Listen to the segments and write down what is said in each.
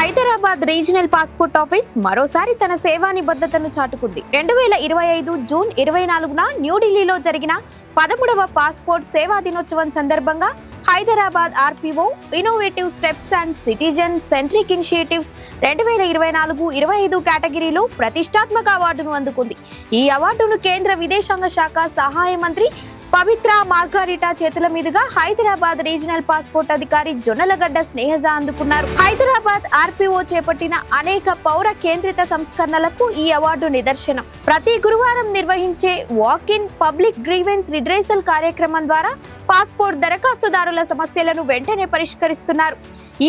Hyderabad regional passport office మరోసారి తన సేవా నిబద్ధతను చాటుకుంది. 2025 జూన్ 24న న్యూఢిల్లీలో జరిగిన 13వ పాస్పోర్ట్ సేవా దినోత్సవం సందర్భంగా Hyderabad RPO innovative steps and citizen centric initiatives 2024-25 కేటగిరీలో ప్రతిష్టాత్మక అవార్డును అందుకుంది. ఈ అవార్డును కేంద్ర విదేశాంగ శాఖ సహాయ మంత్రి పవిత్ర మార్గారిటా చేతుల మీదుగా హైదరాబాద్ రీజనల్ పాస్పోర్ట్ అధికారి జొన్నలగడ్డ స్నేహజ అందుకున్నారు. హైదరాబాద్ ఆర్పీఓ చేపట్టిన అనేక పౌర కేంద్రిత సంస్కరణలకు ఈ అవార్డు నిదర్శనం. ప్రతి గురువారం నిర్వహించే walk in public grievance redressal కార్యక్రమం ద్వారా పాస్పోర్ట్ దరఖాస్తుదారుల సమస్యలను వెంటనే పరిష్కరిస్తున్నారు.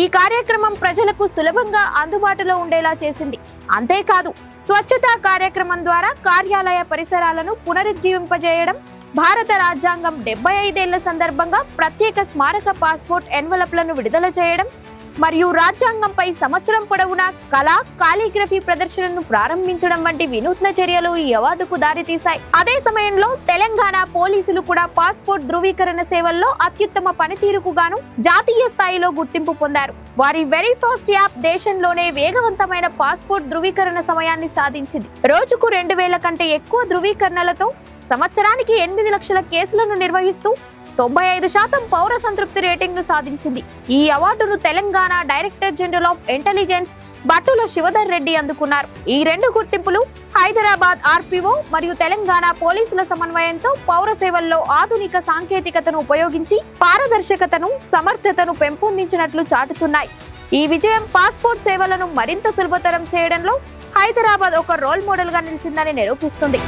ఈ కార్యక్రమం ప్రజలకు సులభంగా అందుబాటులో ఉండేలా చేసింది. అంతేకాదు, స్వచ్ఛతా కార్యక్రమం ద్వారా కార్యాలయ పరిసరాలను పునరుజ్జీవింపజేయడం, భారత రాజ్యాంగం 75 ఏళ్ల సందర్భంగా ప్రత్యేక స్మారక పాస్పోర్ట్ ఎన్వలప్లను విడుదల చేయడం మరియు రాజ్యాంగంపై సంవత్సరం పొడవునా కళా కాలిగ్రఫీ ప్రదర్శనను ప్రారంభించడం వంటి వినూత్న చర్యలు ఈ అవార్డుకు దారితీశాయి. అదే సమయంలో తెలంగాణ పోలీసులు కూడా పాస్పోర్ట్ ధృవీకరణ సేవల్లో అత్యుత్తమ పనితీరుకు గాను జాతీయ స్థాయిలో గుర్తింపు పొందారు. వారి వెరీ ఫస్ట్ యాప్ దేశంలోనే వేగవంతమైన పాస్పోర్ట్ ధృవీకరణ సమయాన్ని సాధించింది. రోజుకు 2000 కంటే ఎక్కువ ధృవీకరణలతో సంవత్సరానికి 8 లక్షల కేసులను నిర్వహిస్తూ 95% పౌర సంతృప్తి రేటింగ్ ను సాధించింది. ఈ అవార్డును Telangana director general of intelligence Battula Shivadhar Reddy అందుకున్నారు. ఈ రెండు గుర్తింపులు హైదరాబాద్ ఆర్పీఓ మరియు తెలంగాణ పోలీసుల సమన్వయంతో పౌర సేవల్లో ఆధునిక సాంకేతికతను ఉపయోగించి పారదర్శకతను, సమర్థతను పెంపొందించినట్లు చాటుతున్నాయి. ఈ విజయం పాస్పోర్ట్ సేవలను మరింత సులభతరం చేయడంలో హైదరాబాద్ ఒక రోల్ మోడల్ గా నిలిచిందని నిరూపిస్తుంది.